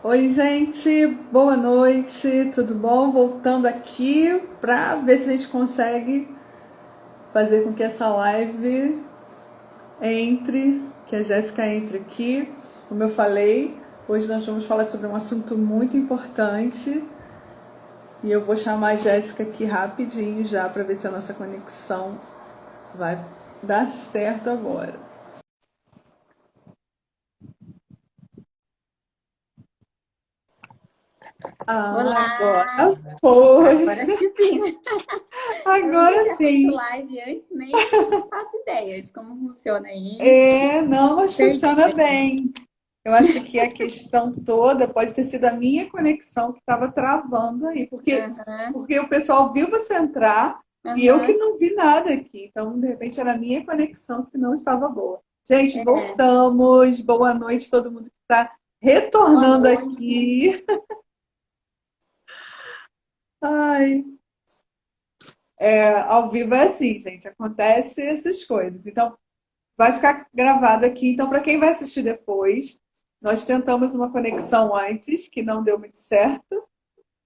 Oi, gente, boa noite, tudo bom? Voltando aqui para ver se a gente consegue fazer com que essa live que a Jéssica entre aqui. Como eu falei, hoje nós vamos falar sobre um assunto muito importante e eu vou chamar a Jéssica aqui rapidinho já para ver se a nossa conexão vai dar certo agora. Olá! Agora foi! Agora acho que sim. Eu nunca Agora tinha feito sim! live antes, nem faço ideia de como funciona isso. Não, mas Perdi. funciona bem. Eu acho que a questão toda pode ter sido a minha conexão que estava travando aí, Aham, porque o pessoal viu você entrar e eu que aham. não vi nada aqui. Então, de repente, era a minha conexão que não estava boa. Gente, É. voltamos. Boa noite, todo mundo que está Boa retornando noite. aqui. Ai, ao vivo é assim, gente. Acontece essas coisas. Então, vai ficar gravado aqui. Então, para quem vai assistir depois, nós tentamos uma conexão antes, que não deu muito certo.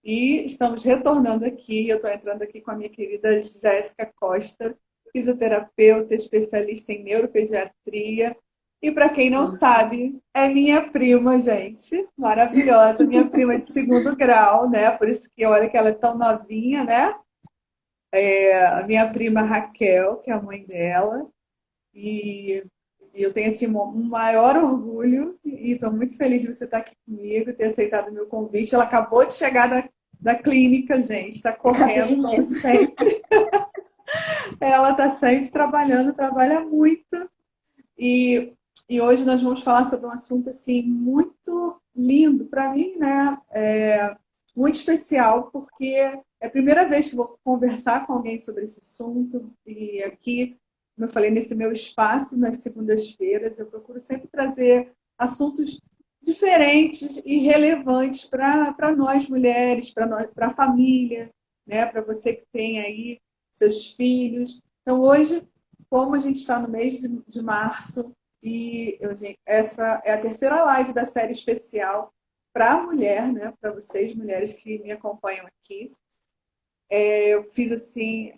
E estamos retornando aqui. Eu estou entrando aqui com a minha querida Jéssica Costa, fisioterapeuta, especialista em neuropediatria. E para quem não sabe, é minha prima, gente. Maravilhosa, minha prima de segundo grau, né? Por isso que olha que ela é tão novinha, né? A minha prima Raquel, que é a mãe dela. E eu tenho assim, um maior orgulho e estou muito feliz de você estar aqui comigo, ter aceitado o meu convite. Ela acabou de chegar da clínica, gente, está correndo, Acabei como mesmo. sempre. Ela está sempre trabalhando, trabalha muito. E, e hoje nós vamos falar sobre um assunto assim muito lindo para mim, né? Muito especial, porque é a primeira vez que vou conversar com alguém sobre esse assunto. E aqui, como eu falei, nesse meu espaço, nas segundas-feiras, eu procuro sempre trazer assuntos diferentes e relevantes para nós mulheres, para a família, né? Para você que tem aí seus filhos. Então, hoje, como a gente está no mês de março, essa é a terceira live da série especial para a mulher, né? Para vocês, mulheres que me acompanham aqui. Eu fiz assim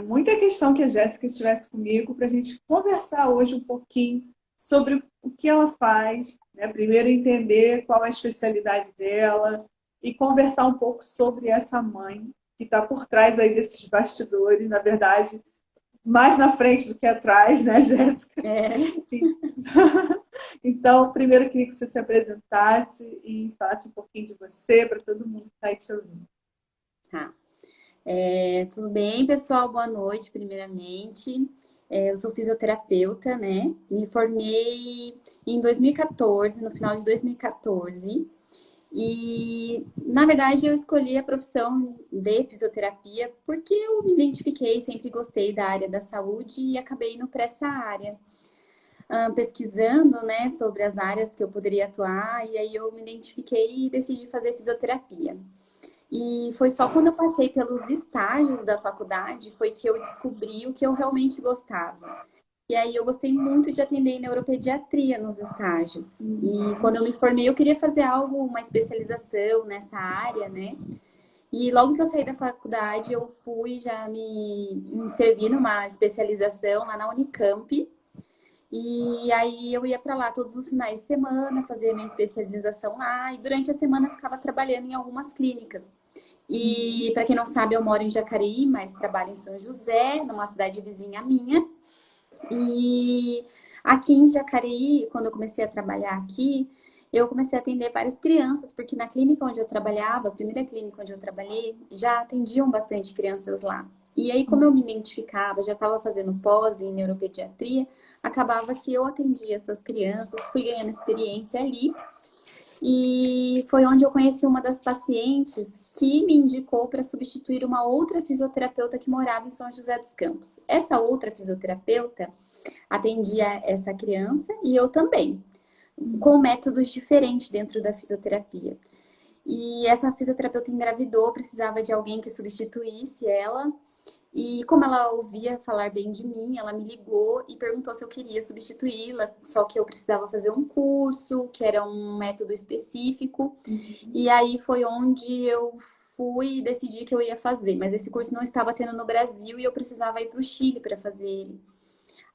muita questão que a Jéssica estivesse comigo para a gente conversar hoje um pouquinho sobre o que ela faz, né? Primeiro entender qual é a especialidade dela e conversar um pouco sobre essa mãe que está por trás aí desses bastidores, na verdade, mais na frente do que atrás, né, Jéssica? É, Então, primeiro eu queria que você se apresentasse e falasse um pouquinho de você para todo mundo que está aí te ouvindo. tá. Tudo bem, pessoal? Boa noite, primeiramente. Eu sou fisioterapeuta, né? Me formei em 2014, no final de 2014. E, na verdade, eu escolhi a profissão de fisioterapia porque eu me identifiquei, sempre gostei da área da saúde e acabei indo para essa área, pesquisando, né, sobre as áreas que eu poderia atuar, e aí eu me identifiquei e decidi fazer fisioterapia. E foi só quando eu passei pelos estágios da faculdade foi que eu descobri o que eu realmente gostava. E aí eu gostei muito de atender em neuropediatria nos estágios. E Uhum. quando eu me formei, eu queria fazer algo, uma especialização nessa área, né? E logo que eu saí da faculdade, eu fui já me inscrevi numa especialização lá na Unicamp. E aí eu ia para lá todos os finais de semana, fazer minha especialização lá, e durante a semana eu ficava trabalhando em algumas clínicas. E para quem não sabe, eu moro em Jacareí, mas trabalho em São José, numa cidade vizinha minha. E aqui em Jacareí, quando eu comecei a trabalhar aqui, eu comecei a atender várias crianças, porque na clínica onde eu trabalhava, a primeira clínica onde eu trabalhei, já atendiam bastante crianças lá. E aí, como eu me identificava, já estava fazendo pós em neuropediatria, acabava que eu atendia essas crianças, fui ganhando experiência ali. E foi onde eu conheci uma das pacientes que me indicou para substituir uma outra fisioterapeuta que morava em São José dos Campos. Essa outra fisioterapeuta atendia essa criança e eu também, com métodos diferentes dentro da fisioterapia. E essa fisioterapeuta engravidou, precisava de alguém que substituísse ela. E como ela ouvia falar bem de mim, ela me ligou e perguntou se eu queria substituí-la, só que eu precisava fazer um curso, que era um método específico. Uhum. E aí foi onde eu fui e decidi que eu ia fazer, mas esse curso não estava tendo no Brasil e eu precisava ir para o Chile para fazer ele.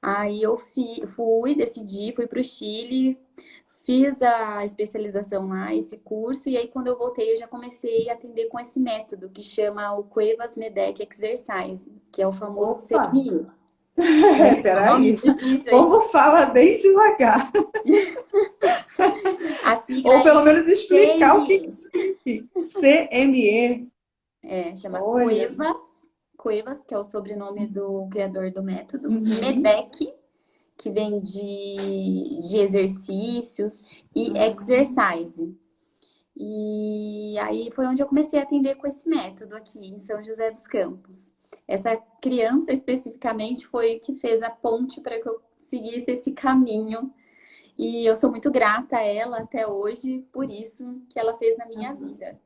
Aí eu fui, decidi, fui para o Chile, fiz a especialização lá, esse curso, e aí quando eu voltei eu já comecei a atender com esse método que chama o Cuevas Medec Exercise, que é o famoso Opa! CMI. É um nome Peraí. difícil aí. Vamos falar bem devagar. A sigla Ou é pelo menos explicar o que CME, isso significa. CME. chama Olha. Cuevas, que é o sobrenome do criador do método, Uhum. Medec, que vem de exercícios, e Uhum. exercise. E aí foi onde eu comecei a atender com esse método aqui em São José dos Campos. Essa criança especificamente foi o que fez a ponte para que eu seguisse esse caminho. E eu sou muito grata a ela até hoje por isso que ela fez na minha Uhum. vida.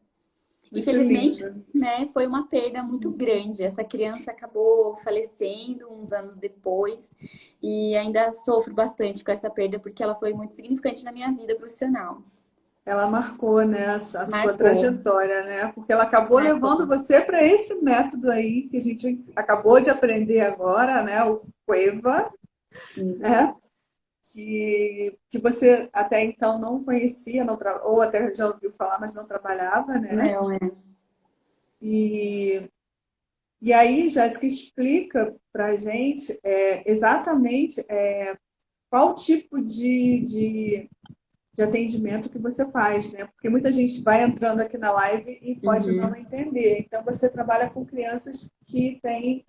Muito Infelizmente, lindo. né, foi uma perda muito grande. Essa criança acabou falecendo uns anos depois e ainda sofro bastante com essa perda porque ela foi muito significante na minha vida profissional. Ela marcou, né, a sua Marcou, trajetória, né? Porque ela acabou levando marcou. você para esse método aí que a gente acabou de aprender agora, né? O Cueva, Isso. né? Que você até então não conhecia, ou até já ouviu falar, mas não trabalhava, né? Não, é. E, e aí, Jéssica, explica para a gente exatamente qual tipo de atendimento que você faz, né? Porque muita gente vai entrando aqui na live e pode não Uhum. entender. Então, você trabalha com crianças que têm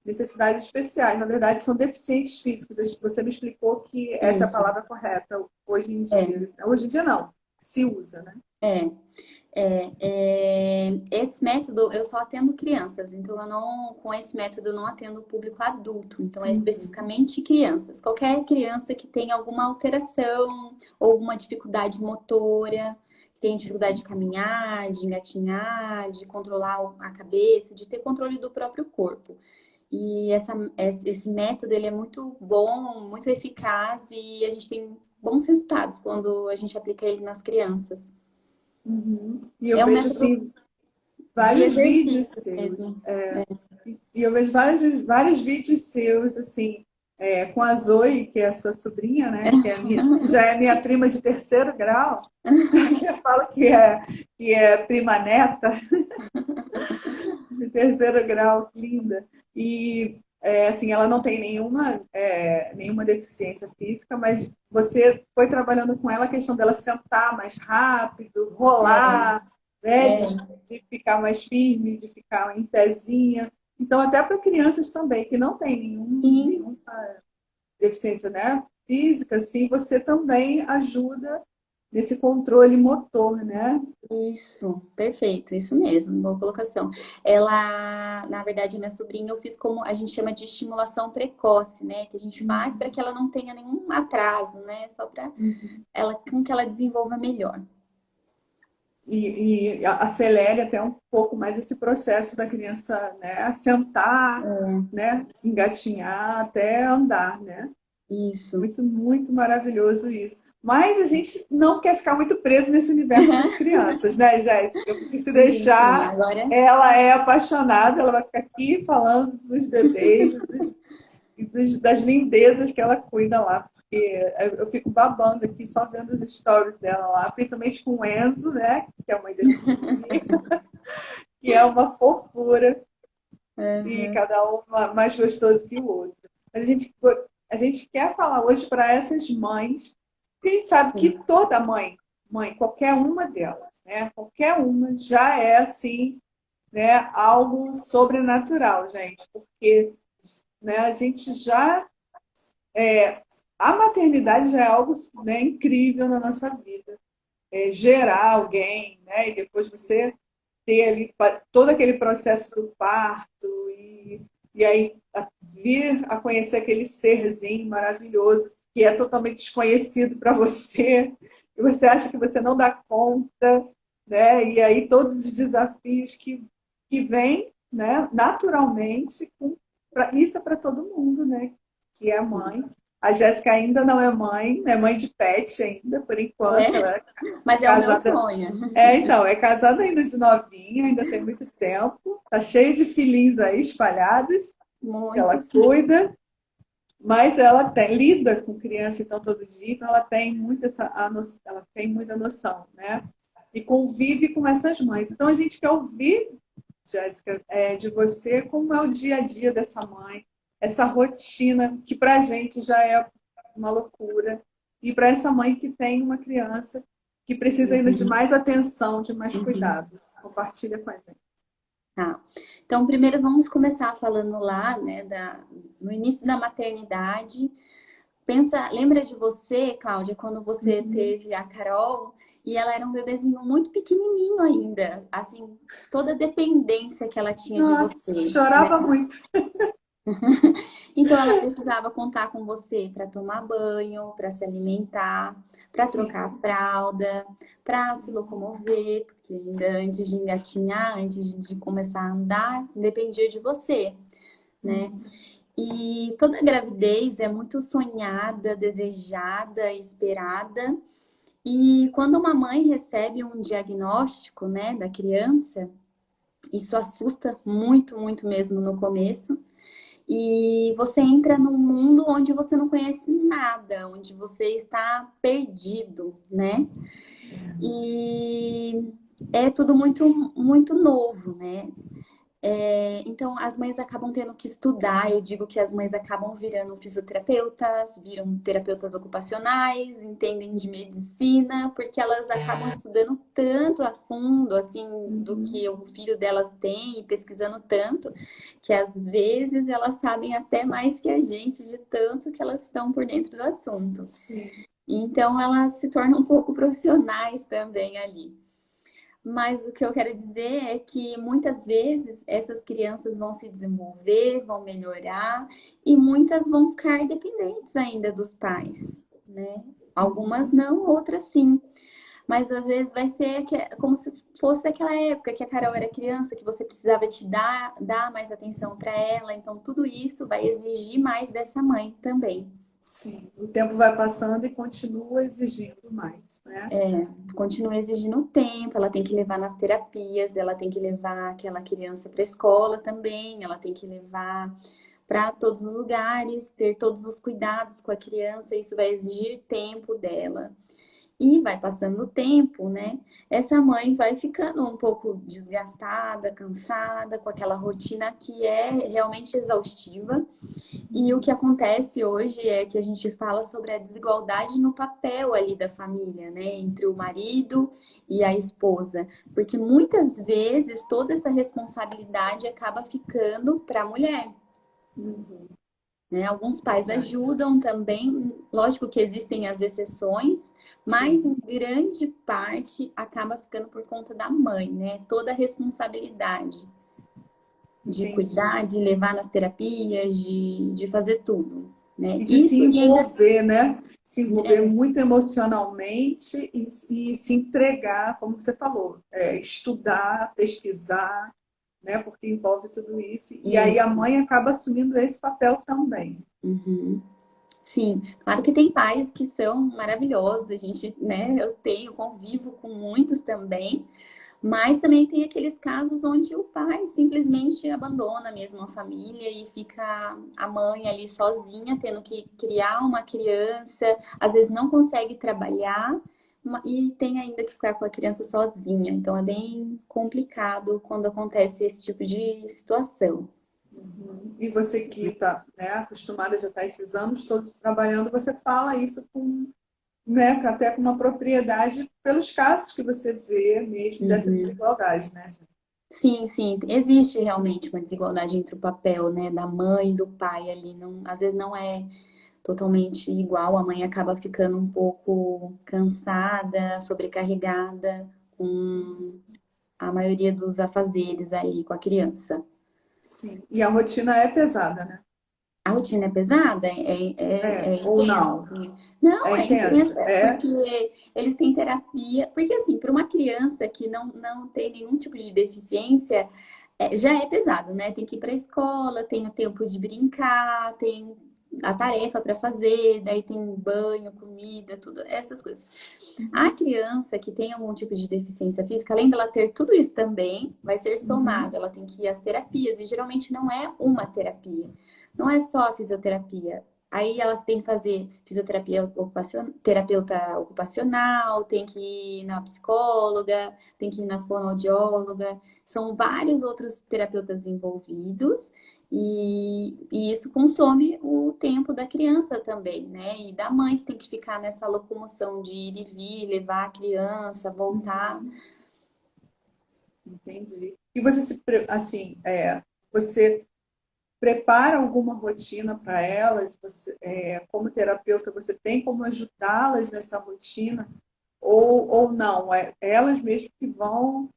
necessidades especiais. Na verdade, são deficientes físicos. Você me explicou que essa é a Isso. palavra correta hoje em É, dia. Hoje em dia, não. Se usa, né? é. Esse método eu só atendo crianças, então eu não, com esse método eu não atendo o público adulto, então é Uhum. especificamente crianças. Qualquer criança que tenha alguma alteração ou alguma dificuldade motora, que tenha dificuldade de caminhar, de engatinhar, de controlar a cabeça, de ter controle do próprio corpo. E esse método ele é muito bom, muito eficaz e a gente tem bons resultados quando a gente aplica ele nas crianças. Uhum. E eu É um vejo, método assim, de vários vídeos exercício seus. mesmo. E eu vejo vários vídeos seus, assim, com a Zoe, que é a sua sobrinha, né? Que já é minha prima de terceiro grau, que eu falo que é prima neta de terceiro grau, linda. E assim, ela não tem nenhuma deficiência física, mas você foi trabalhando com ela a questão dela sentar mais rápido, É, rolar, né? De, é, de ficar mais firme, de ficar em pezinha. Então, até para crianças também, que não têm sim, nenhuma deficiência, né, física, assim, você também ajuda nesse controle motor, né? isso, perfeito, isso mesmo, boa colocação. Ela, na verdade, a minha sobrinha, eu fiz como a gente chama de estimulação precoce, né? Que a gente faz para que ela não tenha nenhum atraso, né? Só para Uhum. ela, com que ela desenvolva melhor. E acelere até um pouco mais esse processo da criança, né, sentar, né, engatinhar até andar, né? Isso. Muito, muito maravilhoso isso. Mas a gente não quer ficar muito preso nesse universo das crianças, né, Jéssica? Porque se Sim, sim. deixar, Agora, ela é apaixonada, ela vai ficar aqui falando dos bebês, das lindezas que ela cuida lá, porque eu fico babando aqui só vendo os stories dela lá, principalmente com o Enzo, né, que é a mãe da pequenininha, que é uma fofura e uhum, cada um mais gostoso que o outro. Mas a gente quer falar hoje para essas mães, porque a gente sabe que sim. toda mãe, qualquer uma delas, né, qualquer uma já é assim, né, algo sobrenatural, gente, porque né, a gente já a maternidade já é algo, né, incrível na nossa vida. Gerar alguém, né, e depois você ter ali todo aquele processo do parto e aí vir a conhecer aquele serzinho maravilhoso que é totalmente desconhecido para você, e você acha que você não dá conta, né? E aí todos os desafios que vêm. né, naturalmente, isso é para todo mundo, né, que é mãe. A Jéssica ainda não é mãe de pet ainda, por É, enquanto. Ela é mas é o meu casada. sonho. Então, é casada ainda de novinha, ainda tem muito tempo. Tá cheio de filhinhos aí espalhados, que ela Muitos. cuida. Mas ela lida com criança então todo dia, então ela tem ela tem muita noção, né? E convive com essas mães. Então a gente quer ouvir, Jéssica, de você, como é o dia a dia dessa mãe, essa rotina que para a gente já é uma loucura, e para essa mãe que tem uma criança que precisa ainda de mais atenção, de mais Uhum. cuidado. Compartilha com a gente. Tá. Então, primeiro vamos começar falando lá, né, no início da maternidade. Pensa, lembra de você, Cláudia, quando você Uhum. teve a Carol e ela era um bebezinho muito pequenininho ainda, assim, toda a dependência que ela tinha de Nossa, você, né? chorava muito. Então ela precisava contar com você para tomar banho, para se alimentar, para Sim. trocar a fralda, para se locomover, porque ainda antes de engatinhar, antes de começar a andar, dependia de você, né? Uhum. E toda gravidez é muito sonhada, desejada, esperada. E quando uma mãe recebe um diagnóstico, né, da criança, isso assusta muito, muito mesmo no começo. E você entra num mundo onde você não conhece nada, onde você está perdido, né? E é tudo muito, muito novo, né? Então, as mães acabam tendo que estudar. Eu digo que as mães acabam virando fisioterapeutas, viram terapeutas ocupacionais, entendem de medicina, porque elas acabam estudando tanto a fundo, assim, do Uhum. que o filho delas tem e pesquisando tanto, que às vezes elas sabem até mais que a gente, de tanto que elas estão por dentro do assunto. Sim. Então, elas se tornam um pouco profissionais também ali. Mas o que eu quero dizer é que muitas vezes essas crianças vão se desenvolver, vão melhorar e muitas vão ficar dependentes ainda dos pais, né? Algumas Uhum. não, outras sim. Mas às vezes vai ser como se fosse aquela época que a Carol era criança, que você precisava dar mais atenção para ela. Então, tudo isso vai exigir mais dessa mãe também. Sim, o tempo vai passando e continua exigindo mais, né? Continua exigindo tempo, ela tem que levar nas terapias, ela tem que levar aquela criança para a escola também, ela tem que levar para todos os lugares, ter todos os cuidados com a criança, isso vai exigir tempo dela. E vai passando o tempo, né? Essa mãe vai ficando um pouco desgastada, cansada, com aquela rotina que é realmente exaustiva. E o que acontece hoje é que a gente fala sobre a desigualdade no papel ali da família, né? Entre o marido e a esposa. Porque muitas vezes toda essa responsabilidade acaba ficando para a mulher. Uhum. Né? Alguns pais Verdade. ajudam também, lógico que existem as exceções, mas Sim, em grande parte acaba ficando por conta da mãe, né? Toda a responsabilidade de entendi. cuidar, de levar nas terapias, de fazer tudo, né? E de se Isso e ainda envolver, né? Se envolver é, muito emocionalmente e se entregar, como você falou, estudar, pesquisar, né? Porque envolve tudo isso. E aí a isso. mãe acaba assumindo esse papel também. Uhum. Sim, claro que tem pais que são maravilhosos, a gente, né, eu tenho, convivo com muitos também, mas também tem aqueles casos onde o pai simplesmente abandona mesmo a família e fica a mãe ali sozinha, tendo que criar uma criança, às vezes não consegue trabalhar e tem ainda que ficar com a criança sozinha. Então é bem complicado quando acontece esse tipo de situação. Uhum. E você que está, né, acostumada já está esses anos todos trabalhando, você fala isso com, né, até com uma propriedade pelos casos que você vê mesmo dessa Uhum. desigualdade, né, gente? Sim, sim, existe realmente uma desigualdade entre o papel, né, da mãe e do pai ali. Não, às vezes não é totalmente igual, a mãe acaba ficando um pouco cansada, sobrecarregada com a maioria dos afazeres ali com a criança. Sim. E a rotina é pesada, né? A rotina é pesada, é Ou intensa, não? assim. Não, É é intensa? intensa, É? porque eles têm terapia. Porque, assim, para uma criança que não tem nenhum tipo de deficiência, já é pesado, né? Tem que ir para a escola, tem o tempo de brincar, tem a tarefa para fazer, daí tem banho, comida, tudo, essas coisas. A criança que tem algum tipo de deficiência física, além dela ter tudo isso também, vai ser Uhum. somado. Ela tem que ir às terapias, e geralmente não é uma terapia, não é só a fisioterapia. Aí ela tem que fazer fisioterapia terapeuta ocupacional, tem que ir na psicóloga, tem que ir na fonoaudióloga. São vários outros terapeutas envolvidos e isso consome o tempo da criança também, né? E da mãe que tem que ficar nessa locomoção de ir e vir, levar a criança, voltar. Uhum. Entendi. E você assim, você prepara alguma rotina para elas? Você, como terapeuta, você tem como ajudá-las nessa rotina? Ou não? É elas mesmas que vão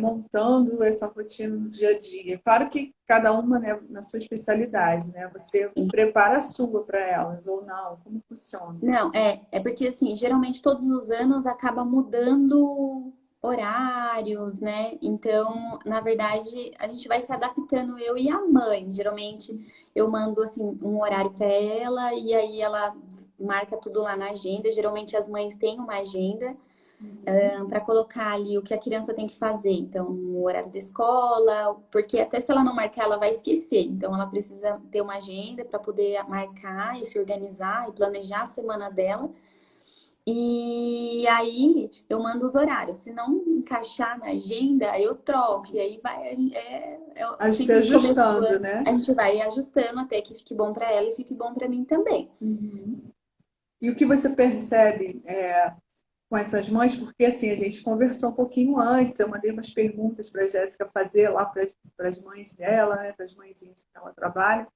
montando essa rotina no dia a dia. Claro que cada uma, né, na sua especialidade, né? Você prepara a sua para elas ou não? Como funciona? Não, é porque assim, geralmente todos os anos acaba mudando horários, né? Então, na verdade, a gente vai se adaptando eu e a mãe. Geralmente eu mando assim um horário para ela e aí ela marca tudo lá na agenda. Geralmente as mães têm uma agenda Uhum. para colocar ali o que a criança tem que fazer. Então, o horário da escola, porque até se ela não marcar, ela vai esquecer. Então, ela precisa ter uma agenda para poder marcar e se organizar e planejar a semana dela. E aí eu mando os horários. Se não encaixar na agenda, eu troco. E aí vai, Se sempre no começo do ajustando, ano, né? a gente vai ajustando até que fique bom para ela e fique bom para mim também. Uhum. E o que você percebe com essas mães? Porque assim, a gente conversou um pouquinho antes, eu mandei umas perguntas para a Jéssica fazer lá para as mães dela, né, para as mãezinhas que ela trabalha.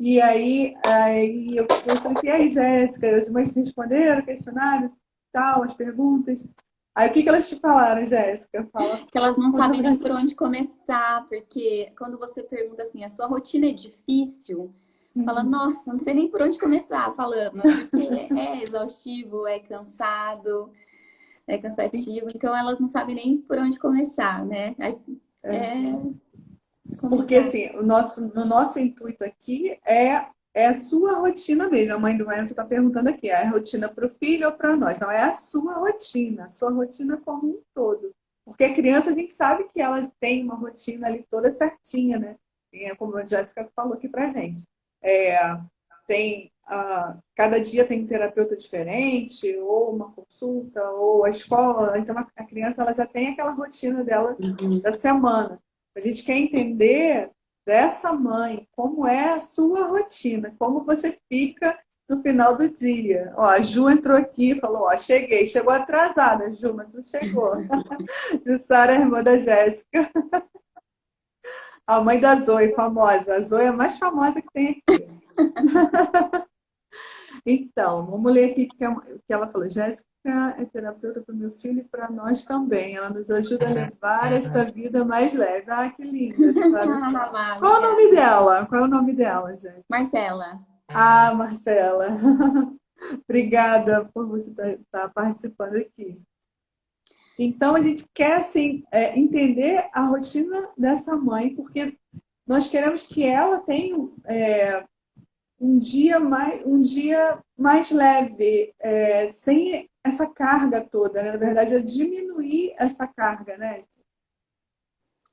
E aí eu falei assim, e aí, Jéssica, as mães te responderam o questionário, tal, as perguntas. Aí o que elas te falaram, Jéssica? Fala, Que elas não conta sabem pra nem por gente. onde começar, porque quando você pergunta assim, a sua rotina é difícil? Fala, Uhum. nossa, não sei nem por onde começar falando, porque é exaustivo, é cansativo, então elas não sabem nem por onde começar, né? É Porque complicado. assim, no nosso intuito aqui é a sua rotina mesmo. A mãe do Enzo está perguntando aqui, é a rotina para o filho ou para nós? Não, é a sua rotina como um todo. Porque a criança, a gente sabe que ela tem uma rotina ali toda certinha, né? E é como a Jéssica falou aqui para gente. É, cada dia tem um terapeuta diferente, ou uma consulta, ou a escola. Então a criança ela já tem aquela rotina dela Uhum. da semana. A gente quer entender dessa mãe como é a sua rotina, como você fica no final do dia. Ó, a Ju entrou aqui e falou: ó, cheguei, chegou atrasada, Ju, mas tu chegou. Jussara, irmã da Jéssica, a mãe da Zoe, famosa. A Zoe é a mais famosa que tem aqui. Então, vamos ler aqui que ela falou. Jéssica é terapeuta para o meu filho e para nós também. Ela nos ajuda a levar esta vida mais leve. Ah, que linda, Eduardo. Ah, Qual é o nome obrigada. dela? Qual é o nome dela, gente? Marcela. Ah, Marcela. Obrigada por você estar participando aqui. Então, a gente quer, assim, entender a rotina dessa mãe, porque nós queremos que ela tenha um dia mais leve, sem essa carga toda, né? Na verdade, é diminuir essa carga, né?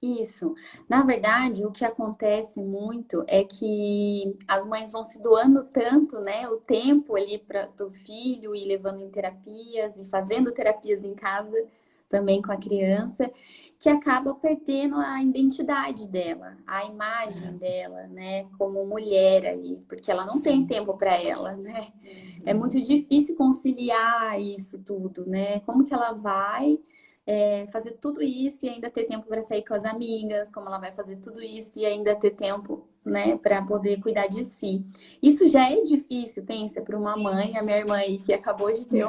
Isso. Na verdade, o que acontece muito é que as mães vão se doando tanto, né, o tempo ali para o filho e levando em terapias e fazendo terapias em casa também com a criança, que acaba perdendo a identidade dela, a imagem dela, né, como mulher ali, porque ela não tem Sim. tempo para ela, né? É muito Uhum. difícil conciliar isso tudo, né? Como que ela vai fazer tudo isso e ainda ter tempo para sair com as amigas, como ela vai fazer tudo isso e ainda ter tempo, né, para poder cuidar de si. Isso já é difícil, pensa, para uma mãe, a minha irmã aí que acabou de ter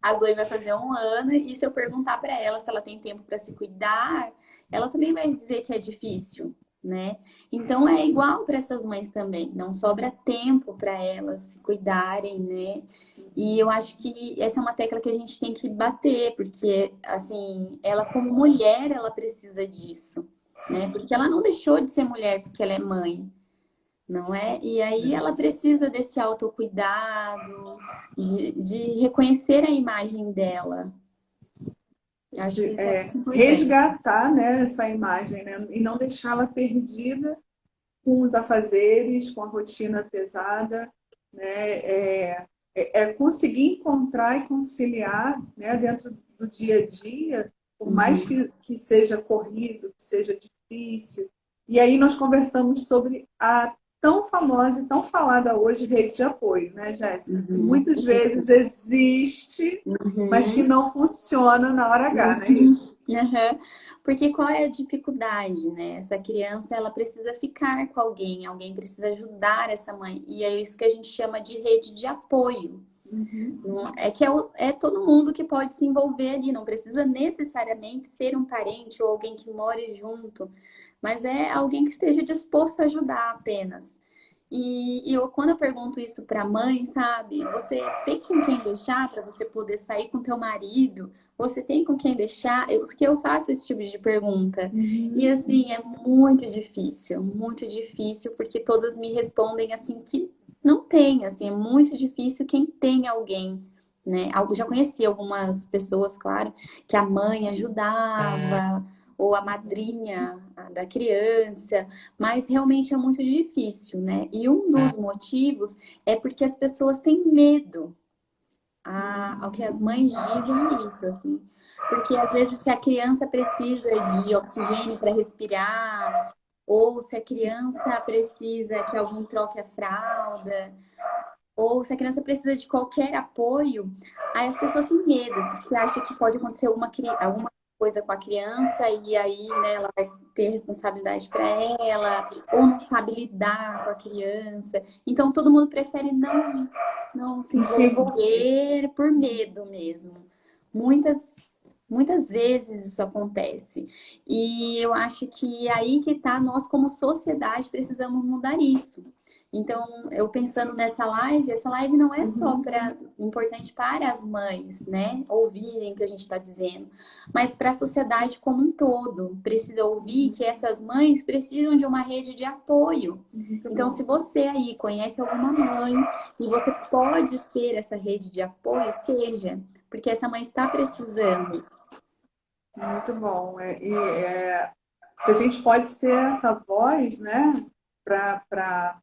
a Zoe vai fazer 1 ano, e se eu perguntar para ela se ela tem tempo para se cuidar, ela também vai dizer que é difícil. Né? Então é igual para essas mães também, não sobra tempo para elas se cuidarem, né? E eu acho que essa é uma tecla que a gente tem que bater, porque, assim, ela como mulher, ela precisa disso. né? Porque ela não deixou de ser mulher porque ela é mãe, não é? E aí ela precisa desse autocuidado, de reconhecer a imagem dela. Eu acho que isso é muito importante. Resgatar, né, essa imagem, né, e não deixá-la perdida com os afazeres, com a rotina pesada, né, conseguir encontrar e conciliar, né, dentro do dia a dia, por mais Uhum. que seja corrido, que seja difícil. E aí nós conversamos sobre a tão famosa e tão falada hoje rede de apoio, né, Jéssica? Que Uhum. muitas Isso. vezes existe, mas que Uhum. não funciona na hora H, não é Uhum. isso? Aham. Porque qual é a dificuldade, né? Essa criança, ela precisa ficar com alguém, alguém precisa ajudar essa mãe. E é isso que a gente chama de rede de apoio. Uhum. É que é todo mundo que pode se envolver ali, não precisa necessariamente ser um parente ou alguém que more junto, mas é alguém que esteja disposto a ajudar apenas. E eu, quando eu pergunto isso para a mãe, sabe? Você tem com quem deixar para você poder sair com teu marido? Você tem com quem deixar? Porque eu faço esse tipo de pergunta. E Uhum. assim, é muito difícil, porque todas me respondem assim que não tem, assim, é muito difícil quem tem alguém, né? Já conheci algumas pessoas, claro, que a mãe ajudava, ou a madrinha da criança, mas realmente é muito difícil, né? E um dos motivos é porque as pessoas têm medo. Ao que as mães dizem é isso, assim. Porque às vezes se a criança precisa de oxigênio para respirar, ou se a criança precisa que alguém troque a fralda, ou se a criança precisa de qualquer apoio, aí as pessoas têm medo, porque acham que pode acontecer alguma coisa com a criança e aí, né, ela vai ter responsabilidade para ela, ou não sabe lidar com a criança. Então todo mundo prefere não se Não se envolver. envolver por medo mesmo. Muitas Muitas vezes isso acontece. E eu acho que aí que tá, nós como sociedade precisamos mudar isso. Então, eu pensando nessa live, essa live não é só Uhum. para importante para as mães, né, ouvirem o que a gente está dizendo, mas para a sociedade como um todo. Precisa ouvir que essas mães precisam de uma rede de apoio. Muito Então, se bom. você aí conhece alguma mãe e você pode ser essa rede de apoio, seja, porque essa mãe está precisando. Muito bom. Se a gente pode ser essa voz, né, para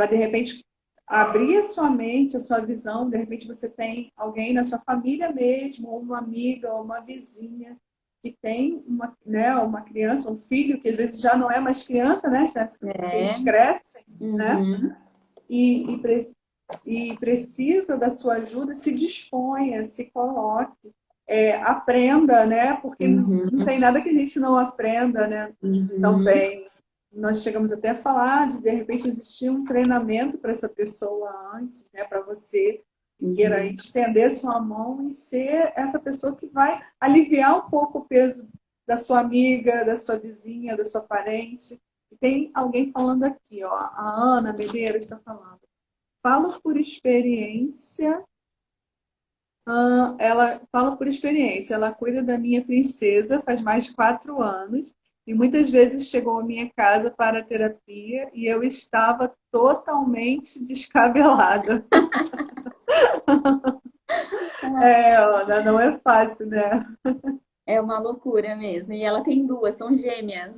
de repente abrir a sua mente, a sua visão, de repente você tem alguém na sua família mesmo, ou uma amiga, ou uma vizinha que tem uma, né, uma criança, um filho que às vezes já não é mais criança, né, Jéssica? Porque eles É. crescem, né? Uhum. E, e, pre- e precisa da sua ajuda, se disponha, se coloque, aprenda, né? Porque Uhum. não tem nada que a gente não aprenda, né? Uhum. Também. Nós chegamos até a falar de repente existir um treinamento para essa pessoa antes, né? Para você que queira Uhum. estender sua mão e ser essa pessoa que vai aliviar um pouco o peso da sua amiga, da sua vizinha, da sua parente. E tem alguém falando aqui, ó, a Ana Medeiros está falando. Falo por experiência, ela fala por experiência, ela cuida da minha princesa faz mais de 4 anos e muitas vezes chegou à minha casa para a terapia e eu estava totalmente descabelada. Ana, não é fácil, né? É uma loucura mesmo. E ela tem duas, são gêmeas.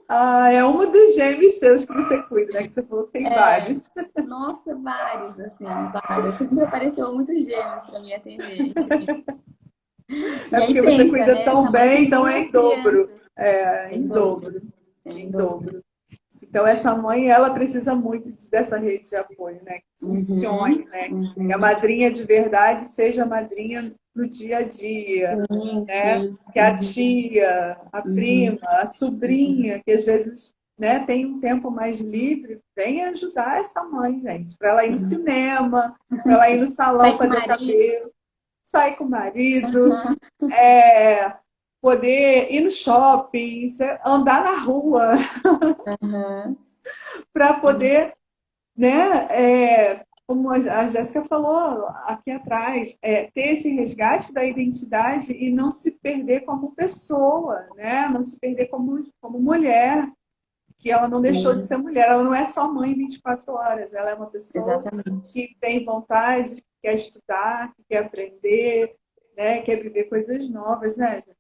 Ah, é uma dos gêmeos seus que você cuida, né? Que você falou que tem É, vários. nossa, vários, assim, vários. Sempre apareceu muitos gêmeos para me atender. E É aí porque você pensa, cuida né? tão Essa mãe bem, tem então é duas em dobro. crianças. É, Em em dobro. dobro. Em Em dobro. dobro. Então, essa mãe, ela precisa muito dessa rede de apoio, né? Que funcione, Uhum. né? Que a Uhum. madrinha de verdade seja a madrinha no dia a dia, Sim, né? sim. Que a tia, a Uhum. prima, a sobrinha, que às vezes, né, tem um tempo mais livre, venha ajudar essa mãe, gente, para ela ir no Uhum. cinema, para ela ir no salão Sai com o fazer o marido. cabelo, sair com o marido, é, poder ir no shopping, andar na rua, Aham. para poder, né, como a Jéssica falou aqui atrás, ter esse resgate da identidade e não se perder como pessoa, né? Não se perder como mulher, que ela não deixou de Sim, ser mulher, ela não é só mãe 24 horas, ela é uma pessoa exatamente. que tem vontade, que quer estudar, que quer aprender, né? Quer viver coisas novas, né, gente?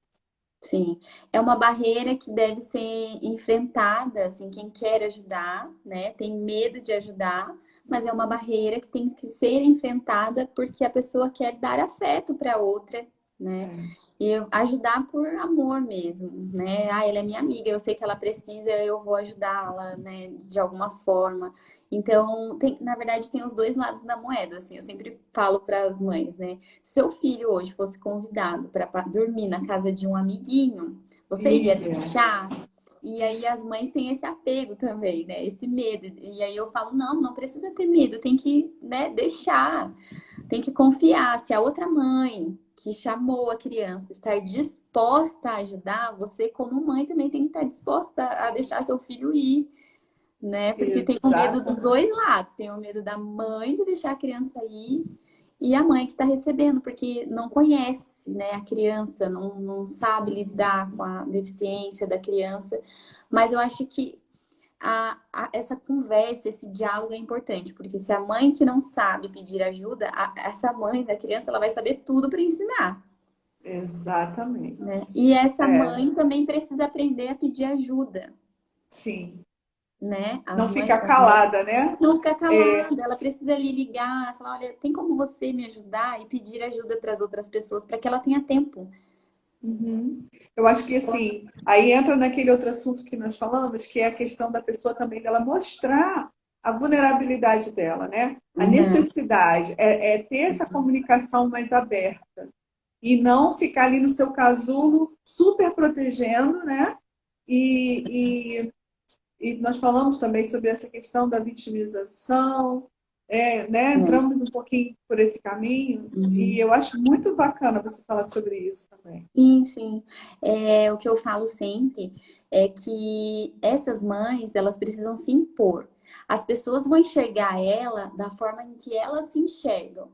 Sim, é uma barreira que deve ser enfrentada, assim, quem quer ajudar, né, tem medo de ajudar, mas é uma barreira que tem que ser enfrentada porque a pessoa quer dar afeto para outra, né? É, E ajudar por amor mesmo, né? Ah, ela é minha amiga, eu sei que ela precisa, eu vou ajudá-la, né, de alguma forma. Então, na verdade, tem os dois lados da moeda, assim, eu sempre falo para as mães, né? Seu filho hoje fosse convidado para dormir na casa de um amiguinho, você iria e, deixar? E aí as mães têm esse apego também, né? Esse medo. E aí eu falo, não, não precisa ter medo, tem que, né, deixar. Tem que confiar. Se a outra mãe que chamou a criança estar disposta a ajudar, você como mãe também tem que estar disposta a deixar seu filho ir, né? Porque tem o medo dos exatamente. dois lados. Tem o medo da mãe de deixar a criança ir e a mãe que está recebendo, porque não conhece, né, a criança, não sabe lidar com a deficiência da criança. Mas eu acho que essa conversa, esse diálogo é importante, porque se a mãe que não sabe pedir ajuda, essa mãe da criança, ela vai saber tudo para ensinar, né? Exatamente. E essa É, mãe também precisa aprender a pedir ajuda, sim. né? As Não mães, ficar as mulheres calada, né? não ficar É, calada, ela precisa lhe ligar, falar, olha, tem como você me ajudar e pedir ajuda para as outras pessoas para que ela tenha tempo. uhum. Eu acho que assim, aí entra naquele outro assunto que nós falamos, que é a questão da pessoa também dela mostrar a vulnerabilidade dela, né? A Uhum. necessidade é ter essa comunicação mais aberta e não ficar ali no seu casulo super protegendo, né? E, e nós falamos também sobre essa questão da vitimização, né? É. Entramos um pouquinho por esse caminho e Uhum. eu acho muito bacana você falar sobre isso também. Sim, sim. O que eu falo sempre é que essas mães, elas precisam se impor. As pessoas vão enxergar ela da forma em que elas se enxergam.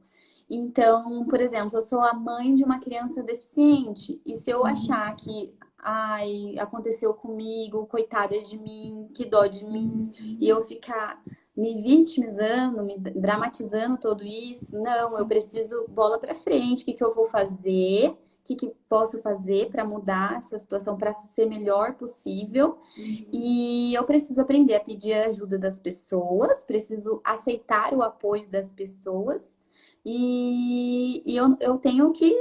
Então, por exemplo, eu sou a mãe de uma criança deficiente, e se eu achar que, ai, aconteceu comigo, coitada de mim, que dó de mim, e eu ficar me vitimizando, me dramatizando tudo isso, não, eu preciso bola pra frente, o que que eu vou fazer? Que posso fazer para mudar essa situação para ser melhor possível. E eu preciso aprender a pedir a ajuda das pessoas, preciso aceitar o apoio das pessoas e eu tenho que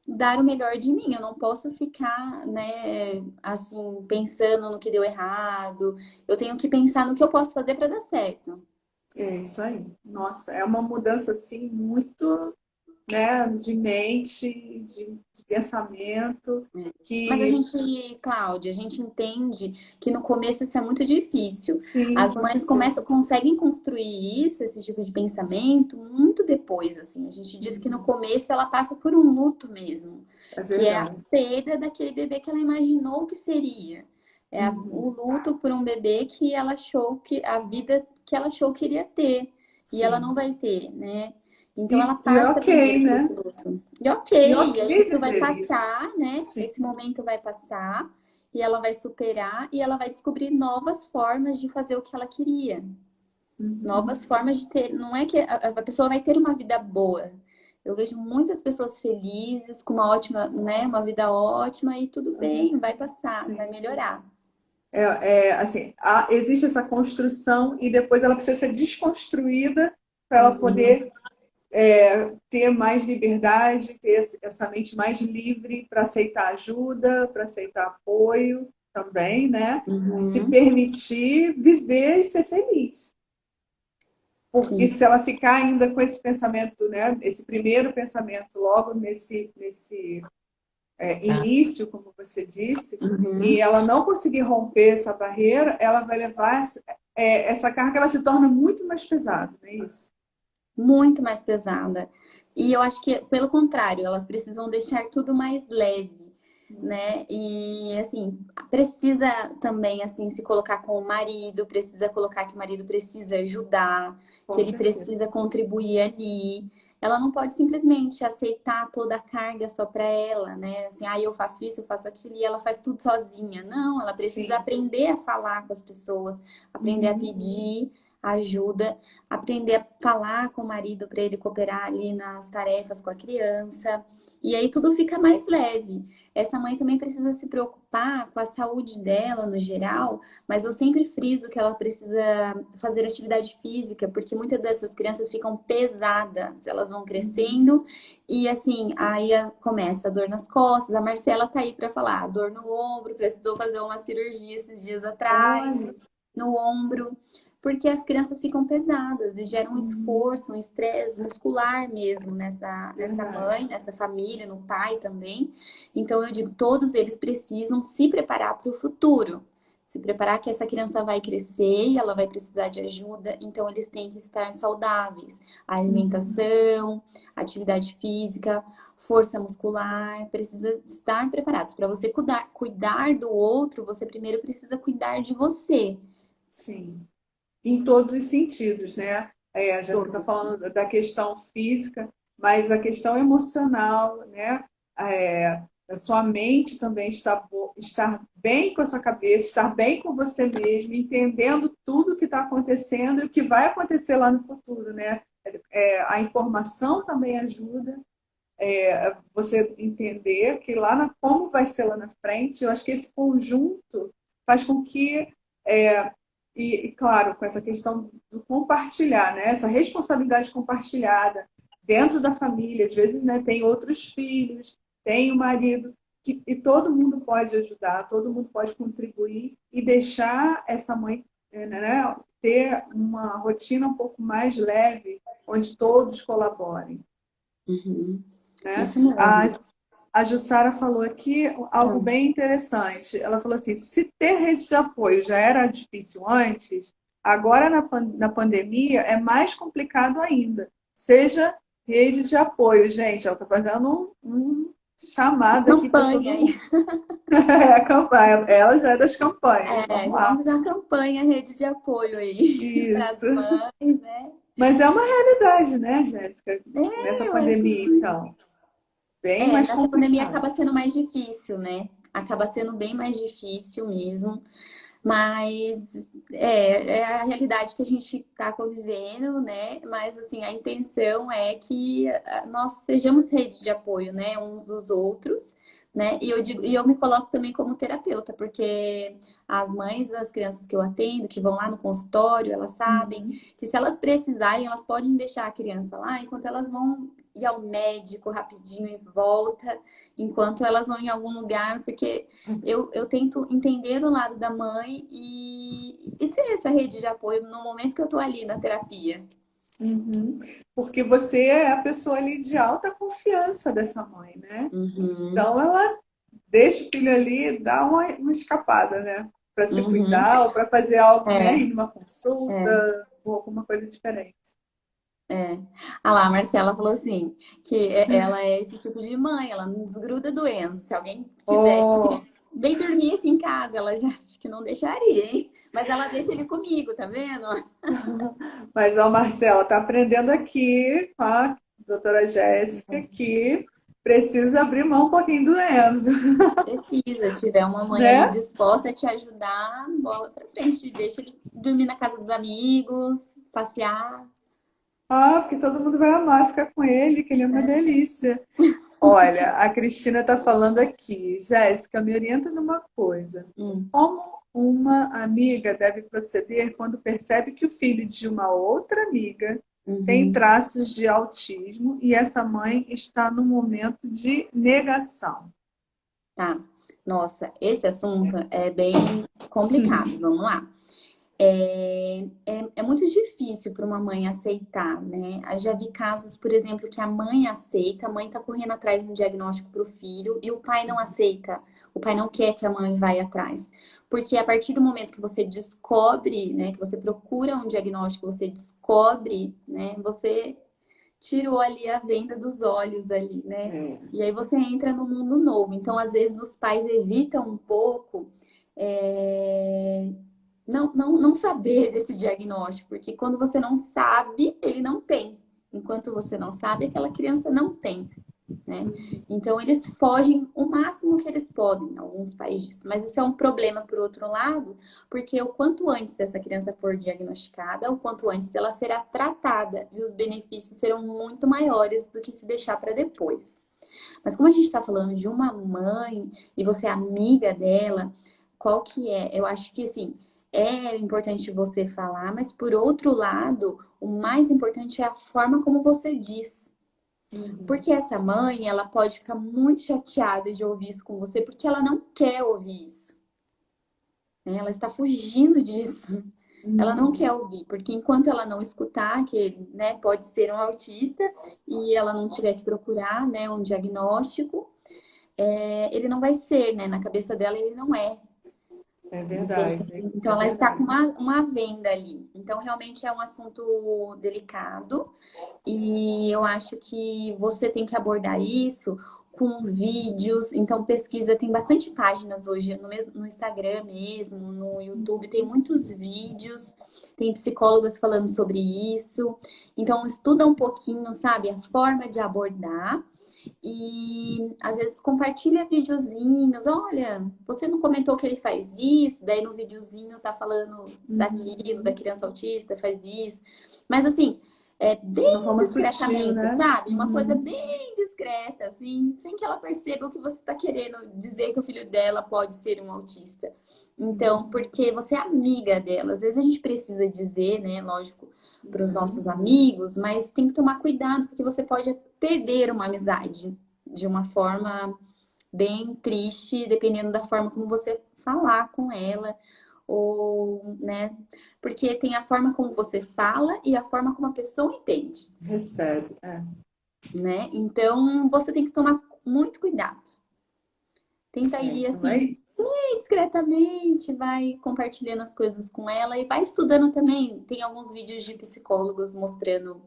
dar o melhor de mim. Eu não posso ficar, né, assim, pensando no que deu errado. Eu tenho que pensar no que eu posso fazer para dar certo. É isso aí. Nossa, é uma mudança assim muito, né, de mente, de pensamento, Mas a que gente, Cláudia, a gente entende que no começo isso é muito difícil. sim, As com mães certeza. conseguem construir isso, esse tipo de pensamento, muito depois, assim. A gente diz que no começo ela passa por um luto mesmo, É que é a verdade. perda daquele bebê que ela imaginou que seria. É o Uhum. luto por um bebê que ela achou que a vida que ela achou que iria ter e ela não Sim. vai ter, né? Então ela E passa ok, primeiro por esse né? luto. E E ok, ok aí isso vai viver isso. passar, né? Sim. Esse momento vai passar e ela vai superar e ela vai descobrir novas formas de fazer o que ela queria. Uhum. Novas formas de ter. Não é que a pessoa vai ter uma vida boa. Eu vejo muitas pessoas felizes, com uma ótima, né? Uma vida ótima e tudo bem, vai passar, vai Sim. melhorar. Assim, existe essa construção e depois ela precisa ser desconstruída para ela Uhum, poder ter mais liberdade, ter essa mente mais livre para aceitar ajuda, para aceitar apoio também, né? E se uhum, permitir viver e ser feliz. Porque sim. se ela ficar ainda com esse pensamento, né, esse primeiro pensamento logo nesse início, como você disse, e Uhum. ela não conseguir romper essa barreira, ela vai levar essa carga, ela se torna muito mais pesada, não é isso? Muito mais pesada. E eu acho que, pelo contrário, elas precisam deixar tudo mais leve. né? E assim, precisa também assim se colocar com o marido, precisa colocar que o marido precisa ajudar, que Com ele certeza. precisa contribuir ali. Ela não pode simplesmente aceitar toda a carga só para ela, né? Assim, ah, eu faço isso, eu faço aquilo e ela faz tudo sozinha. Não, ela precisa Sim. aprender a falar com as pessoas, aprender a Uhum. pedir ajuda, aprender a falar com o marido para ele cooperar ali nas tarefas com a criança. E aí tudo fica mais leve. Essa mãe também precisa se preocupar com a saúde dela no geral, mas eu sempre friso que ela precisa fazer atividade física, porque muitas dessas crianças ficam pesadas, elas vão Uhum. crescendo e assim, começa a dor nas costas. A Marcela tá aí para falar, dor no ombro, precisou fazer uma cirurgia esses dias atrás, Olha. no ombro. Porque as crianças ficam pesadas e geram um Uhum. esforço, um estresse muscular mesmo nessa mãe, Verdade. nessa família, no pai também. Então, eu digo, todos eles precisam se preparar para o futuro. Se preparar que essa criança vai crescer e ela vai precisar de ajuda, então eles têm que estar saudáveis. A Uhum. alimentação, atividade física, força muscular, precisa estar preparados. Para você cuidar do outro, você primeiro precisa cuidar de você. Sim. Em todos os sentidos, né? É, a Jéssica está Todos. falando da questão física, mas a questão emocional, né? É, a sua mente também estar bem com a sua cabeça, estar bem com você mesmo, entendendo tudo o que está acontecendo e o que vai acontecer lá no futuro, né? A informação também ajuda você entender que como vai ser lá na frente. Eu acho que esse conjunto faz com que claro, com essa questão do compartilhar, né? Essa responsabilidade compartilhada dentro da família. Às vezes, né, tem outros filhos, tem o marido, e todo mundo pode ajudar, todo mundo pode contribuir e deixar essa mãe, né, ter uma rotina um pouco mais leve, onde todos colaborem. Uhum. Né? Isso mesmo. A Jussara falou aqui algo Ah, bem interessante. Ela falou assim: se ter rede de apoio já era difícil antes, agora na pandemia é mais complicado ainda. Seja rede de apoio, gente. Ela está fazendo um chamado aqui para todo campanha aí. mundo. É a campanha. Ela já é das campanhas. É, Vamos já vamos lá. fazer uma campanha, rede de apoio aí para as Isso. mães, né? Mas é uma realidade, né, Jéssica? Nessa É, eu acho pandemia, então. Bem mais nessa pandemia complicado. acaba sendo mais difícil, né? Acaba sendo bem mais difícil mesmo. Mas é a realidade que a gente está convivendo, né? Mas assim, a intenção é que nós sejamos rede de apoio, né? Uns dos outros, né? E eu digo, e eu me coloco também como terapeuta, porque as mães das crianças que eu atendo, que vão lá no consultório, elas sabem Uhum. que se elas precisarem, elas podem deixar a criança lá enquanto elas vão ir ao médico rapidinho e volta, enquanto elas vão em algum lugar, porque eu tento entender o lado da mãe e ser essa rede de apoio no momento que eu tô ali na terapia. Uhum. Porque você é a pessoa ali de alta confiança dessa mãe, né? Uhum, Então ela deixa o filho ali, dá uma escapada, né? Para se uhum, cuidar ou para fazer algo, né? Ir é, numa é, consulta ou alguma coisa diferente. é. Ah lá, a Marcela falou assim, que ela é esse tipo de mãe, ela não desgruda do Enzo. Se alguém tivesse Oh, bem dormir aqui em casa, ela já acho que não deixaria, hein? Mas ela deixa ele comigo, tá vendo? mas ó, Marcela, tá aprendendo aqui com a doutora Jéssica que precisa abrir mão um pouquinho do Enzo, Precisa, se tiver uma mãe ali né? disposta a te ajudar, bola pra frente, deixa ele dormir na casa dos amigos, passear. Ah, porque todo mundo vai amar ficar com ele, que ele é uma delícia. Olha, a Cristina está falando aqui. Jéssica, me orienta numa coisa. Hum, Como uma amiga deve proceder quando percebe que o filho de uma outra amiga tem uhum, traços de autismo e essa mãe está no momento de negação? tá. Nossa, esse assunto é bem complicado. Vamos lá. É muito difícil para uma mãe aceitar, né? Eu já vi casos, por exemplo, que a mãe aceita, a mãe tá correndo atrás de um diagnóstico para o filho e o pai não aceita. O pai não quer que a mãe vá atrás. Porque a partir do momento que você descobre, né, que você procura um diagnóstico, você descobre, né, você tirou ali a venda dos olhos ali, né? É, E aí você entra no mundo novo. Então, às vezes, os pais evitam um pouco é, não saber desse diagnóstico, porque quando você não sabe, ele não tem. Enquanto você não sabe, aquela criança não tem, né? Então, eles fogem o máximo que eles podem, em alguns países. Mas isso é um problema, por outro lado, porque o quanto antes essa criança for diagnosticada, o quanto antes ela será tratada e os benefícios serão muito maiores do que se deixar para depois. Mas como a gente está falando de uma mãe e você é amiga dela, qual que é? Eu acho que, assim, é importante você falar, mas por outro lado, o mais importante é a forma como você diz. uhum, Porque essa mãe, ela pode ficar muito chateada de ouvir isso com você, porque ela não quer ouvir isso, né? Ela está fugindo disso. Ela não uhum. quer ouvir, porque enquanto ela não escutar que ele, né, pode ser um autista e ela não tiver que procurar, né, um diagnóstico, ele não vai ser, né? Na cabeça dela ele não é. É Entende? verdade, Então é ela está com verdade. uma venda ali. Então realmente é um assunto delicado. E eu acho que você tem que abordar isso com vídeos. Então, pesquisa, tem bastante páginas hoje no Instagram mesmo, no YouTube, tem muitos vídeos, tem psicólogas falando sobre isso. Então, estuda um pouquinho, sabe, a forma de abordar. E às vezes compartilha videozinhos. Olha, você não comentou que ele faz isso, daí no videozinho tá falando daquilo, da Uhum. criança autista, faz isso. Mas assim, De uma bem forma sutil, discretamente, né? sabe? Uma coisa Uhum. bem discreta, assim, sem que ela perceba o que você está querendo dizer que o filho dela pode ser um autista. Então, porque você é amiga dela. Às vezes a gente precisa dizer, né, lógico, para os Uhum. nossos amigos, mas tem que tomar cuidado, porque você pode perder uma amizade de uma forma bem triste, dependendo da forma como você falar com ela, ou, né? Porque tem a forma como você fala e a forma como a pessoa entende, Recebe. É. né? Então você tem que tomar muito cuidado. Tenta ir Então, assim, bem discretamente, vai compartilhando as coisas com ela e vai estudando também. Tem alguns vídeos de psicólogos mostrando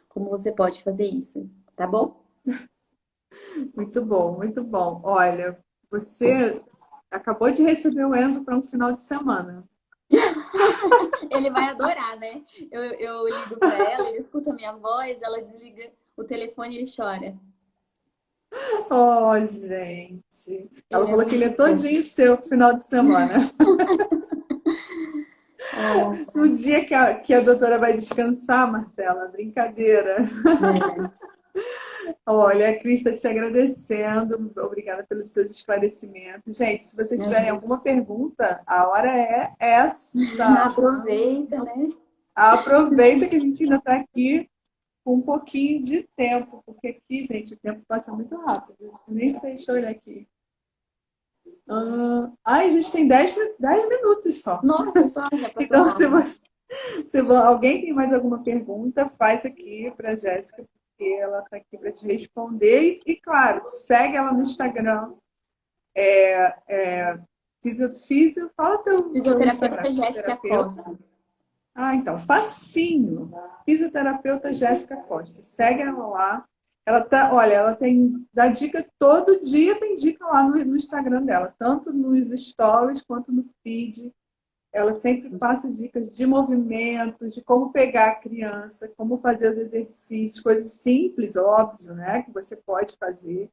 como você pode fazer isso, tá bom? muito bom, muito bom. Olha, você acabou de receber o Enzo para um final de semana. Ele vai adorar, né? Eu ligo pra ela, ele escuta a minha voz, ela desliga o telefone e ele chora. Oh, gente. Ela Ele é falou que ele muito é fofo. todinho seu pro final de semana. Ah, No dia que a doutora vai descansar, Marcela, brincadeira. é, Olha, a Cris está te agradecendo. Obrigada pelos seus esclarecimentos. Gente, se vocês tiverem imagina. alguma pergunta, a hora é essa. Aproveita, né? Aproveita que a gente ainda está aqui com um pouquinho de tempo, porque aqui, gente, o tempo passa muito rápido. Eu nem sei, deixa eu olhar aqui. Ai, a gente tem 10 minutos só. Nossa, só já passou Então, rápido. alguém tem mais alguma pergunta, faz aqui para a Jéssica, porque ela está aqui para te responder. Claro, segue ela no Instagram. Fala teu Instagram, Fisioterapeuta Jéssica fisioterapeuta. Costa. Então, facinho. Fisioterapeuta Jéssica Costa. Segue ela lá. Ela tá, olha, ela tem dá dica todo dia, tem dica lá no Instagram dela, tanto nos stories quanto no feed. Ela sempre passa dicas de movimentos, de como pegar a criança, como fazer os exercícios, coisas simples, óbvio, né? Que você pode fazer,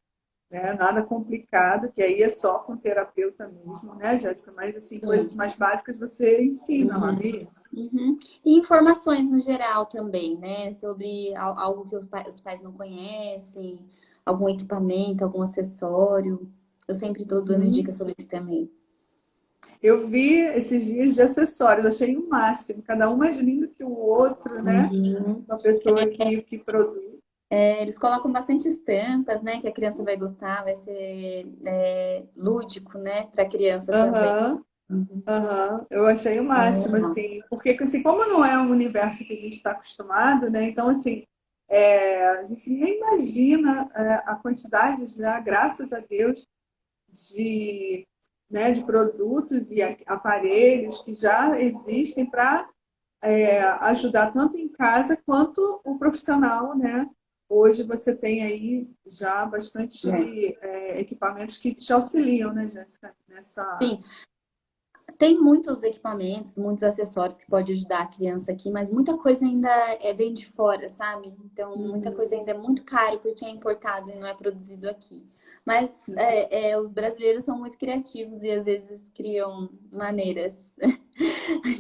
né? Nada complicado, que aí é só com terapeuta mesmo, né, Jéssica? Mas, assim, coisas Sim. mais básicas você ensina lá, não é Uhum. isso? Uhum. E informações no geral também, né? Sobre algo que os pais não conhecem, algum equipamento, algum acessório. Eu sempre estou dando Uhum. dicas sobre isso também. Eu vi esses dias de acessórios, achei o máximo, cada um mais lindo que o outro, né? Uhum. Uma pessoa que produz. Eles colocam bastante estampas, né? Que a criança vai gostar, vai ser lúdico, né? Para a criança também. Aham. Uhum. Aham, eu achei o É máximo, legal. assim, porque assim, como não é um universo que a gente está acostumado, né? Então, assim, a gente nem imagina a quantidade já, graças a Deus, de, né, de produtos e aparelhos que já existem para ajudar tanto em casa quanto o profissional, né? hoje você tem aí já bastante É. equipamentos que te auxiliam, né, Jéssica, nessa... Sim, tem muitos equipamentos, muitos acessórios que pode ajudar a criança aqui, mas muita coisa ainda vem de fora, sabe? Então, muita coisa Uhum, ainda é muito caro porque é importado e não é produzido aqui. Mas uhum. os brasileiros são muito criativos e às vezes criam maneiras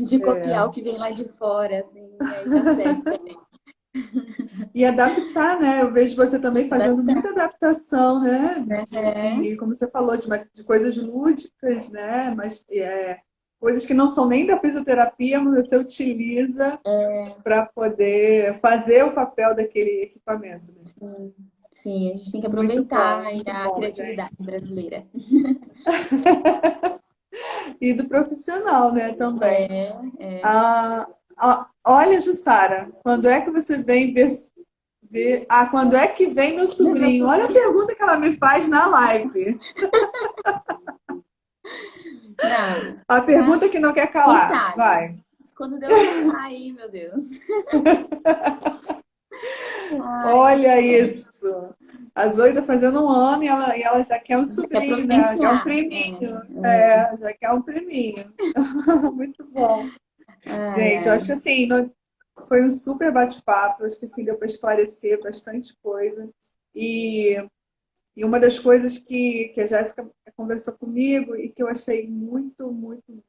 de copiar o É. que vem lá de fora, assim, e aí dá certo também. E adaptar, né? Eu vejo você também fazendo Adaptar, muita adaptação, né? né? Como você falou, de coisas lúdicas, né? Mas coisas que não são nem da fisioterapia, mas você utiliza para poder fazer o papel daquele equipamento, né? Sim, sim, a gente tem que aproveitar aí Muito a bom, gente. criatividade brasileira. E do profissional, né, também. É, é. Ah, olha, Jussara, quando é que você vem ver... Ah, quando é que vem meu Meu sobrinho? Olha a sobrinho. pergunta que ela me faz na live. Não, A tá? pergunta que não quer Quem calar. sabe? Vai. Quando Deus mandar aí, meu Deus. Ai, muito Olha bom. isso. A Zoe tá fazendo 1 ano e ela já quer um Quer sobrinho, né? Já quer um providenciar. priminho. É. Já quer um priminho. Muito bom. Ai, Gente, eu acho que ai. assim, foi um super bate-papo. Acho que assim, deu para esclarecer bastante coisa. E, e uma das coisas que a Jéssica conversou comigo e que eu achei muito, muito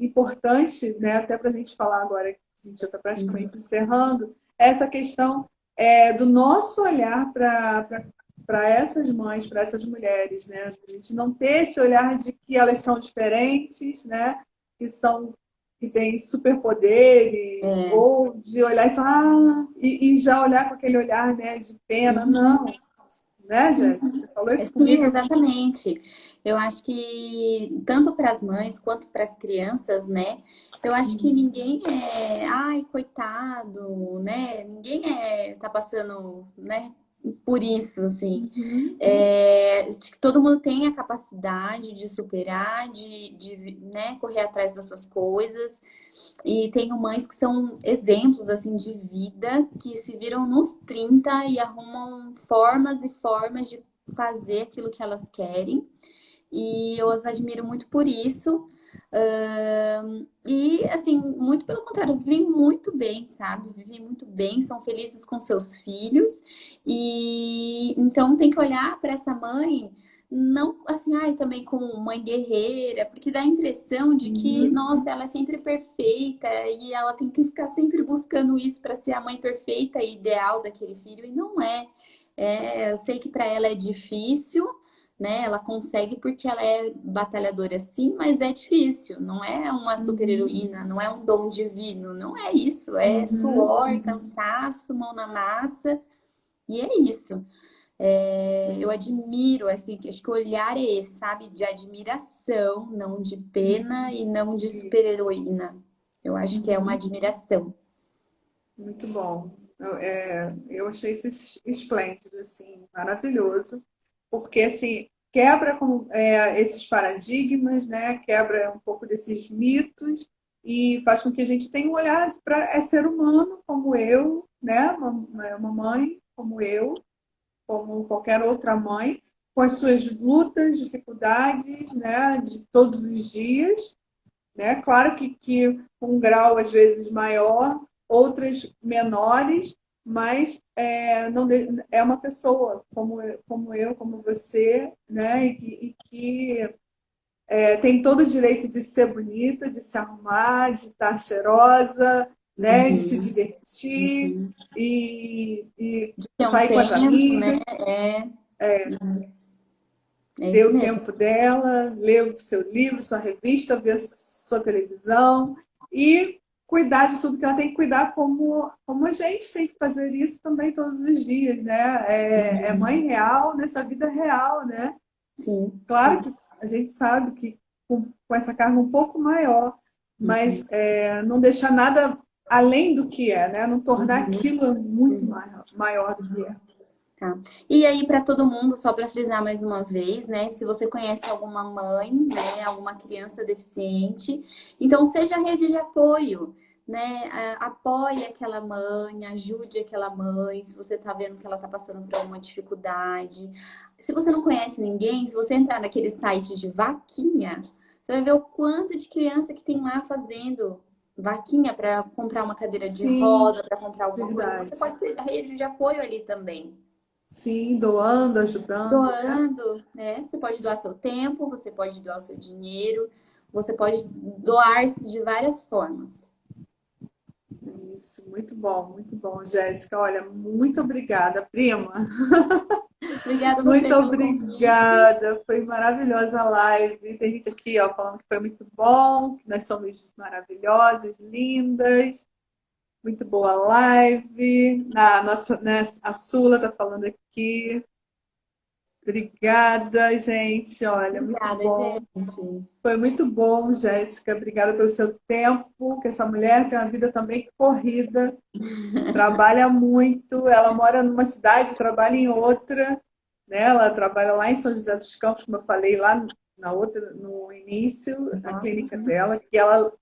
importante, né, até para a gente falar agora, que a gente já está Uhum. praticamente encerrando, é essa questão do nosso olhar para essas mães, para essas mulheres, né? A gente não ter esse olhar de que elas são diferentes, né? Que são que têm superpoderes, É. ou de olhar e falar, e já olhar com aquele olhar, né, de pena, não, Uhum. né, Jéssica? Você falou isso Sim, comigo? exatamente. Eu acho que tanto para as mães quanto para as crianças, né? Eu acho que ninguém ai, coitado, né? Ninguém tá passando, né, por isso, assim. Uhum, Acho que todo mundo tem a capacidade de superar, né, correr atrás das suas coisas. E tenho mães que são exemplos assim de vida, que se viram nos 30 e arrumam formas e formas de fazer aquilo que elas querem. E eu as admiro muito por isso. E assim, muito pelo contrário, vivem muito bem, sabe? Vivem muito bem, são felizes com seus filhos. E então tem que olhar para essa mãe não assim, ai, também como mãe guerreira, porque dá a impressão de que, uhum, nossa, ela é sempre perfeita e ela tem que ficar sempre buscando isso para ser a mãe perfeita e ideal daquele filho, e não é. Eu sei que para ela é difícil, né? Ela consegue porque ela é batalhadora sim, mas é difícil. Não é uma super uhum, heroína, não é um dom divino, não é isso. É uhum. suor, cansaço, mão na massa, e é isso. Eu admiro, assim, acho que o olhar é esse, sabe? De admiração, não de pena e não de Isso. super-heroína. Eu acho que é uma Uhum. admiração. Muito bom. Eu achei isso esplêndido, assim, maravilhoso, porque assim quebra esses paradigmas, né? Quebra um pouco desses mitos e faz com que a gente tenha um olhar para ser humano como eu, né? Uma mãe como eu, como qualquer outra mãe, com as suas lutas, dificuldades, né? De todos os dias, né? Claro que um grau às vezes maior, outras menores, mas não é uma pessoa como eu, como você, né? E que tem todo o direito de ser bonita, de se arrumar, de estar cheirosa, né? De se Uhum. divertir e Ter um sair com as tempo, né? amigas, É, é ter isso o mesmo. tempo dela, ler o seu livro, sua revista, ver sua televisão e cuidar de tudo que ela tem que cuidar, como a gente tem que fazer isso também todos os dias, né? É mãe real nessa vida real, né? Sim, Claro sim. que a gente sabe que com essa carga um pouco maior, mas Uhum. não deixar nada além do que é, né? Não tornar Uhum. aquilo muito Uhum. maior do que é. Tá. E aí, para todo mundo, só para frisar mais uma vez, né? Se você conhece alguma mãe, né? Alguma criança deficiente, então seja rede de apoio. né? Apoie aquela mãe, ajude aquela mãe, se você tá vendo que ela tá passando por alguma dificuldade. Se você não conhece ninguém, se você entrar naquele site de vaquinha, você vai ver o quanto de criança que tem lá fazendo vaquinha para comprar uma cadeira de Sim, roda, para comprar alguma coisa. Você verdade. pode ser a rede de apoio ali também. Sim, doando, ajudando, né? Doando, né? Você pode doar seu tempo, você pode doar o seu dinheiro, você pode doar-se de várias formas. Isso, muito bom, Jéssica. Olha, muito obrigada, prima. Obrigada a Muito você pelo convite. obrigada. Foi maravilhosa a live. Tem gente aqui, ó, falando que foi muito bom, que nós somos maravilhosas, lindas. Muito boa live. Na nossa, né, a Sula está falando aqui. Obrigada, gente. Olha, muito Obrigada, bom. gente. Foi muito bom, Jéssica. Obrigada pelo seu tempo. Que essa mulher tem uma vida também corrida, trabalha muito. Ela mora numa cidade, trabalha em outra, né? Ela trabalha lá em São José dos Campos, como eu falei lá na outra, no início, na clínica dela, que ela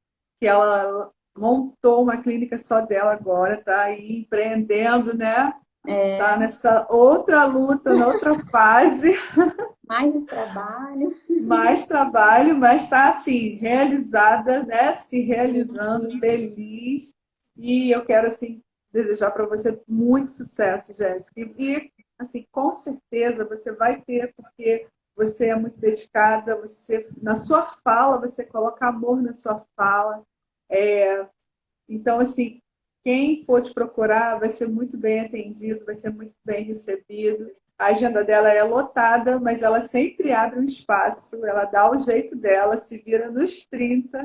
montou uma clínica só dela agora, tá aí empreendendo, né? Tá É, nessa outra luta, na outra fase, mais esse trabalho. mais trabalho, mas está assim, realizada, né? Se realizando, Sim. feliz. E eu quero assim desejar para você muito sucesso, Jéssica. E assim, com certeza você vai ter, porque você é muito dedicada, você na sua fala, você coloca amor na sua fala. Então, assim, quem for te procurar vai ser muito bem atendido, vai ser muito bem recebido. A agenda dela é lotada, mas ela sempre abre um espaço, ela dá o jeito dela, se vira nos 30,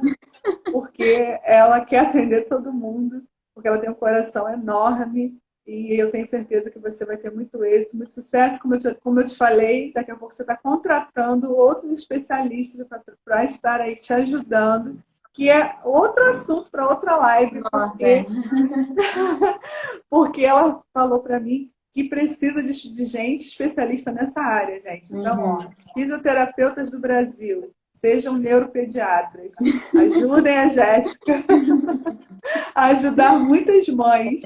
porque ela quer atender todo mundo, porque ela tem um coração enorme e eu tenho certeza que você vai ter muito êxito, muito sucesso. Como eu te falei, daqui a pouco você está contratando outros especialistas para estar aí te ajudando, que é outro assunto para outra live, Nossa, é. porque ela falou para mim que precisa de gente especialista nessa área, gente. Então, ó, Uhum. fisioterapeutas do Brasil, sejam neuropediatras, ajudem a Jéssica a ajudar muitas mães,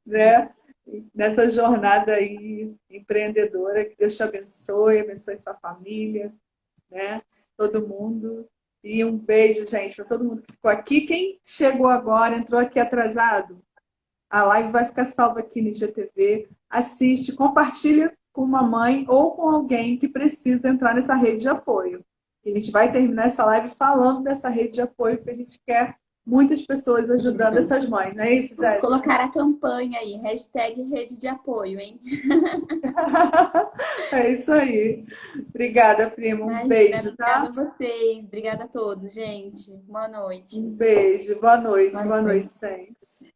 né? Nessa jornada aí empreendedora. Que Deus te abençoe, abençoe sua família, né? Todo mundo. E um beijo, gente, para todo mundo que ficou aqui. Quem chegou agora, entrou aqui atrasado, a live vai ficar salva aqui no IGTV. Assiste, compartilha com uma mãe ou com alguém que precisa entrar nessa rede de apoio. E a gente vai terminar essa live falando dessa rede de apoio, porque a gente quer muitas pessoas ajudando Isso. essas mães. Não é isso, Vamos Jéssica? colocar a campanha aí, hashtag rede de apoio, hein? É isso aí. Obrigada, prima. Um Imagina, beijo, obrigada tá? a vocês, obrigada a todos, gente. Boa noite. Um beijo. Boa noite. Boa Boa noite, noite. gente.